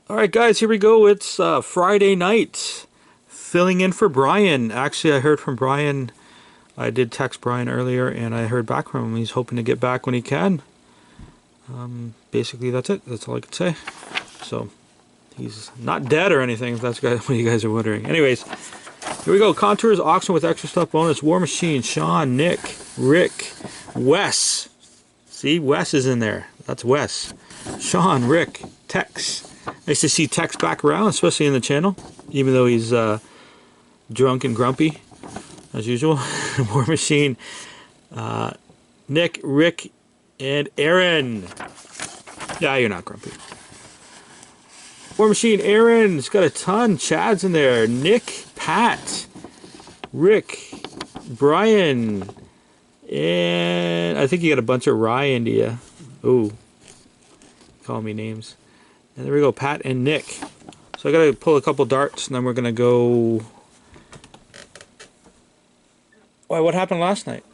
Alright guys, here we go. It's Friday night. Filling in for Brian. Actually, I heard from Brian. I did text Brian earlier and I heard back from him. He's hoping to get back when he can. Basically, that's it. That's all I can say. So, he's not dead or anything, if that's what you guys are wondering. Anyways, here we go. Contours, auction with extra stuff bonus. War Machine, Sean, Nick, Rick, Wes. See, Wes is in there. That's Wes. Sean, Rick, Tex. Nice to see Tex back around, especially in the channel, even though he's drunk and grumpy, as usual. War Machine, Nick, Rick, and Aaron. Yeah, you're not grumpy. War Machine, Aaron's got a ton. Chad's in there. Nick, Pat, Rick, Brian, and I think you got a bunch of Ryan, do you? Ooh, call me names. And there we go, Pat and Nick. So I gotta pull a couple darts and then we're gonna go. Why, what happened last night?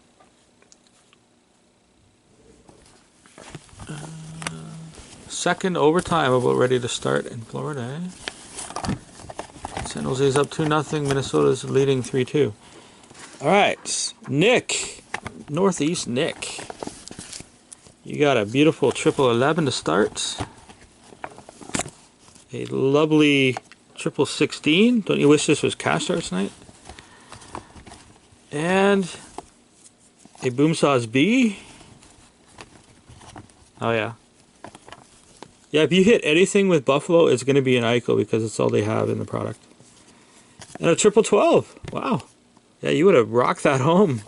Second overtime about ready to start in Florida, eh? San Jose's up 2-0, Minnesota's leading 3-2. Alright, Nick, Northeast Nick. You got a beautiful triple 11 to start. A lovely triple 16. Don't you wish this was cash starts tonight? And a Boomsaws B. Oh yeah. Yeah, if you hit anything with Buffalo, it's going to be an ICO because it's all they have in the product. And a triple 12. Wow. Yeah, you would have rocked that home.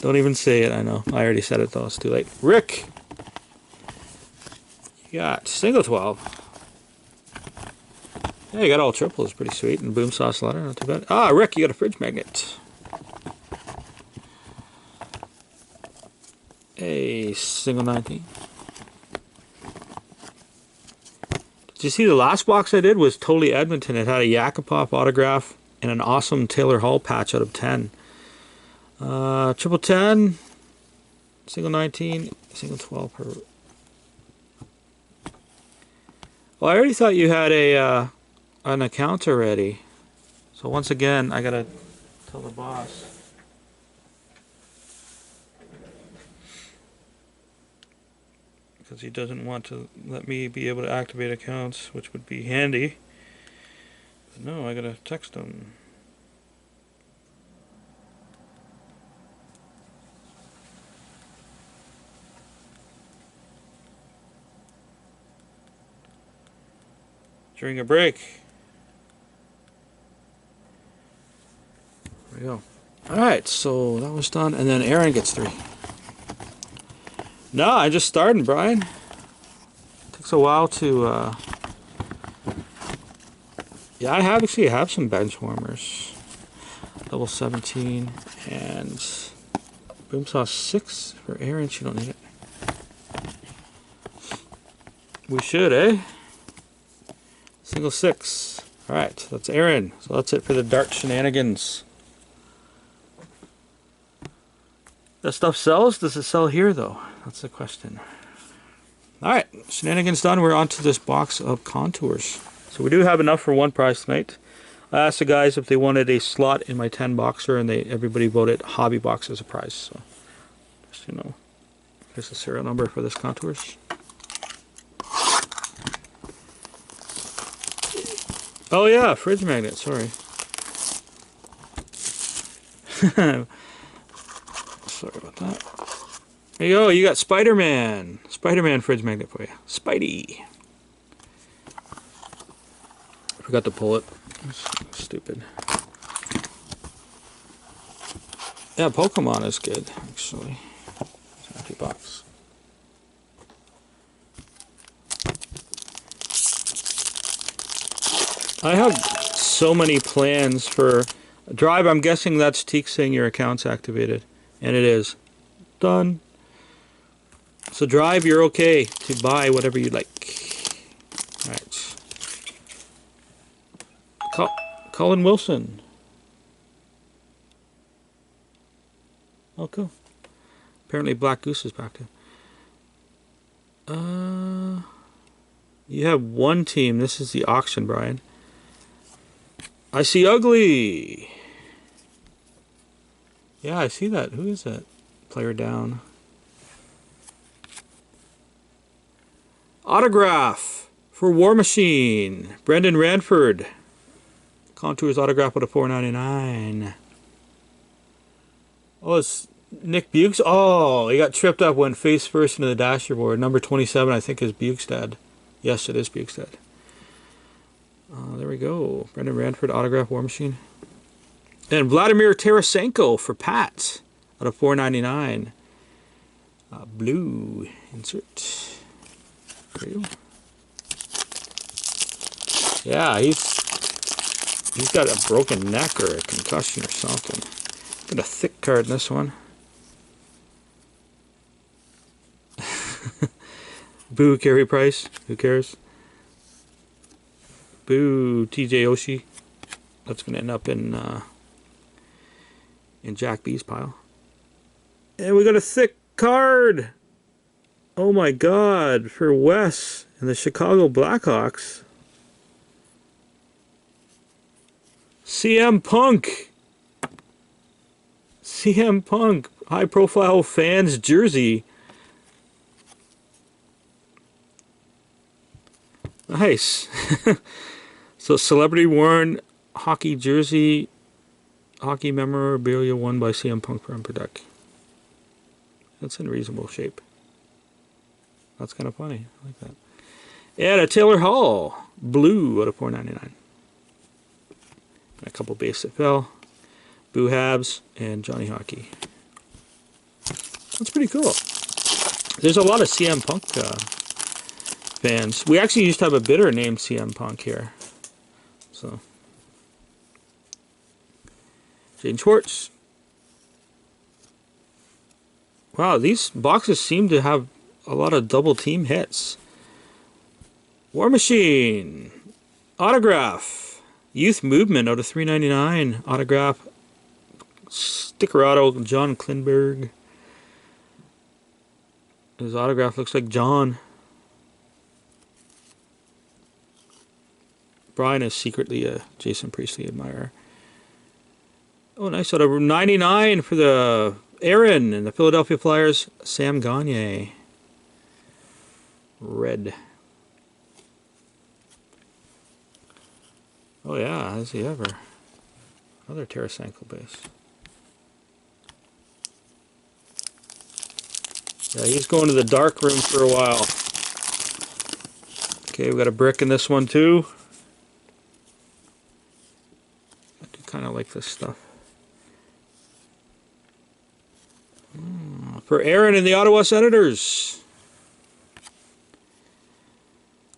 Don't even say it, I know. I already said it though, it's too late. Rick. You got single 12. Yeah, you got all triples, pretty sweet. And boom sauce letter, not too bad. Ah, Rick, you got a fridge magnet. A single 19. Did you see the last box I did was totally Edmonton? It had a Yakupov autograph and an awesome Taylor Hall patch out of 10. Triple 10, single 19, single 12 per. Well, I already thought you had a an account already. So once again, I gotta tell the boss. Because he doesn't want to let me be able to activate accounts, which would be handy. But no, I gotta text him. During a break. There we go. Alright, so that was done, and then Aaron gets 3. No, I just started, Brian. Takes a while to yeah, I have some bench warmers. Double 17 and Boomsaw 6 for Aaron. She don't need it. We should, eh? Single 6. Alright, that's Aaron. So that's it for the dart shenanigans. That stuff sells? Does it sell here though? That's the question. Alright, shenanigans done. We're on to this box of contours. So we do have enough for one prize tonight. I asked the guys if they wanted a slot in my 10 boxer and everybody voted hobby box as a prize. So just, you know, here's the serial number for this contours. Oh yeah, fridge magnet, sorry. Sorry about that. There you go, you got Spider-Man. Spider-Man fridge magnet for you. Spidey. I forgot to pull it. Stupid. Yeah, Pokemon is good, actually. It's an empty box. I have so many plans for Drive. I'm guessing that's Teak saying your account's activated. And it is. Done. So Drive, you're okay to buy whatever you like. Alright. Colin Wilson. Oh, cool. Apparently Black Goose is back too. You have one team. This is the auction, Brian. I see ugly. Yeah, I see that. Who is that? Player down. Autograph for War Machine. Brendan Ranford. Contours autograph with a $4.99. Oh, it's Nick Bukes. Oh, he got tripped up, went face first into the dashboard. Number 27, I think, is Bukestad. Yes, it is Bukestad. There we go. Brendan Ranford autograph War Machine. And Vladimir Tarasenko for Pat out of $4.99. Blue insert. There you go. Yeah, he's got a broken neck or a concussion or something. Got a thick card in this one. Boo, Carey Price. Who cares? Boo, TJ Oshie. That's going to end up in Jack B's pile. And we got a thick card. Oh my God, for Wes and the Chicago Blackhawks. CM Punk. CM Punk, high profile fans jersey. Nice. So celebrity worn hockey jersey, hockey memorabilia won by CM Punk from Product. That's in reasonable shape. That's kind of funny. I like that. And a Taylor Hall, blue out of $4.99. A couple base that fell. Boo Habs and Johnny Hockey. That's pretty cool. There's a lot of CM Punk fans. We actually used to have a bidder named CM Punk here. So, Jaden Schwartz. Wow, these boxes seem to have a lot of double team hits. War Machine. Autograph. Youth Movement out of $3.99. Autograph. Sticker auto, John Klingberg. His autograph looks like John. Brian is secretly a Jason Priestley admirer. Oh, nice. Out of 99 for the Aaron and the Philadelphia Flyers, Sam Gagner. Red. Oh yeah, has he ever? Another Tarasenko base. Yeah, he's going to the dark room for a while. Okay, we got a brick in this one too. I do kind of like this stuff. For Aaron and the Ottawa Senators.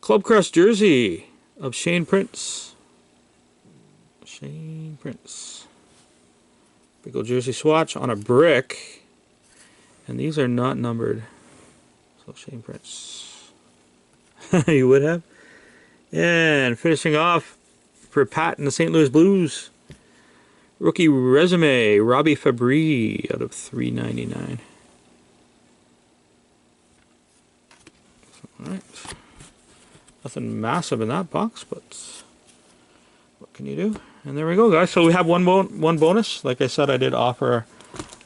Club Crest jersey of Shane Prince. Shane Prince. Big old jersey swatch on a brick. And these are not numbered. So Shane Prince. You would have. And finishing off for Pat and the St. Louis Blues. Rookie resume, Robbie Fabry out of $3.99. Alright. Nothing massive in that box, but what can you do? And there we go, guys. So we have one bonus. Like I said, I did offer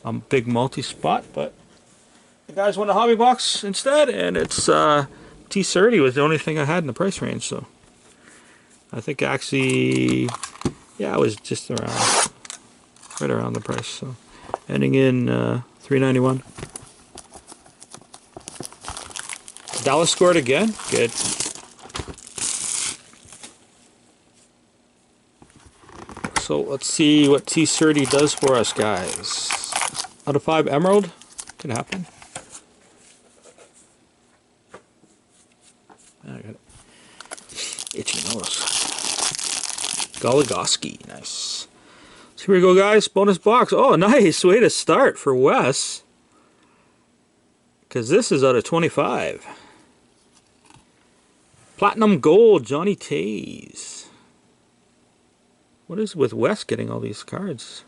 a big multi-spot, but the guys won a hobby box instead, and it's T30 was the only thing I had in the price range, so I think actually, yeah, it was just around, right around the price, so ending in $3.91. Dallas scored again. Good. So let's see what T30 does for us, guys. Out of 5 Emerald. Could happen. I got it. Itchy nose. Goligoski. Nice. So here we go, guys. Bonus box. Oh, nice. Way to start for Wes. Because this is out of 25. Platinum Gold, Johnny Tays. What is with Wes getting all these cards?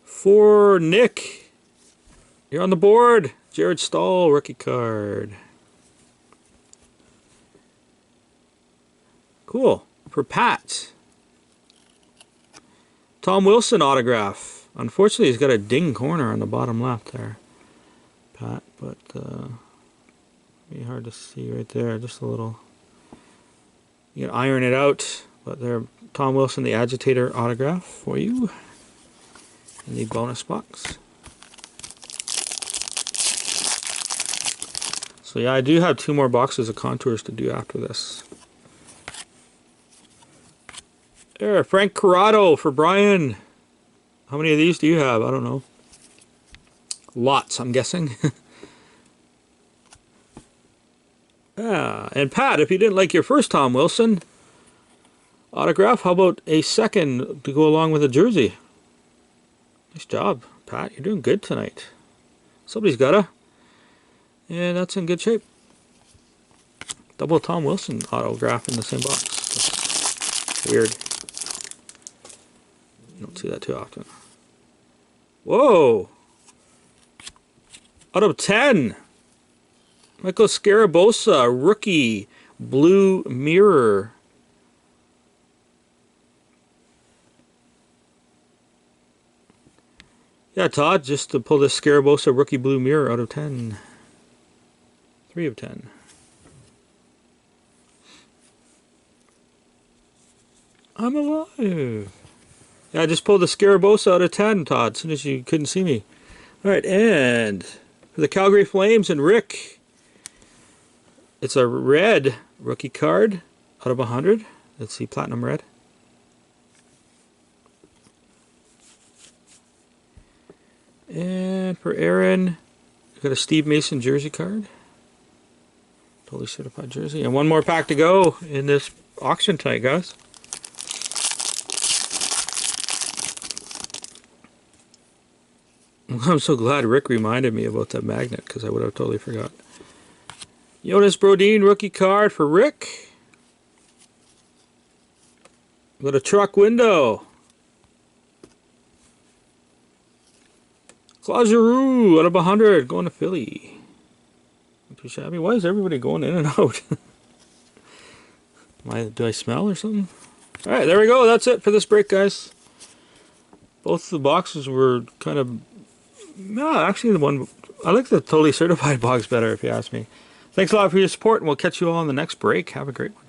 For Nick, You're on the board. Jared Stahl, rookie card. Cool. For Pat. Tom Wilson autograph. Unfortunately, he's got a ding corner on the bottom left there, Pat, but be hard to see right there. Just a little. You can iron it out, but there, Tom Wilson, the agitator autograph for you in the bonus box. So yeah, I do have 2 more boxes of contours to do after this. There, Frank Corrado for Brian. How many of these do you have? I don't know. Lots, I'm guessing. Yeah, and Pat, if you didn't like your first Tom Wilson autograph, how about a second to go along with a jersey? Nice job, Pat. You're doing good tonight. Somebody's gotta. And that's in good shape. Double Tom Wilson autograph in the same box. That's weird. You don't see that too often. Whoa! Out of 10! Michael Scarabosa, rookie, blue mirror. Yeah, Todd, just to pull this Scarabosa rookie blue mirror out of 10. 3 of 10. I'm alive. Yeah, I just pulled the Scarabosa out of 10, Todd, as soon as you couldn't see me. Alright, and for the Calgary Flames and Rick, it's a red rookie card out of 100. Let's see, platinum red. And for Aaron, we've got a Steve Mason jersey card. Totally certified jersey. And 1 more pack to go in this auction tonight, guys. I'm so glad Rick reminded me about that magnet, because I would have totally forgot. Jonas Brodin rookie card for Rick. We've got a truck window. Claude Giroux out of 100 going to Philly. Not too shabby. Why is everybody going in and out? Do I smell or something? Alright, there we go. That's it for this break, guys. Both the boxes were kind of... No, actually the one... I like the totally certified box better, if you ask me. Thanks a lot for your support, and we'll catch you all on the next break. Have a great one.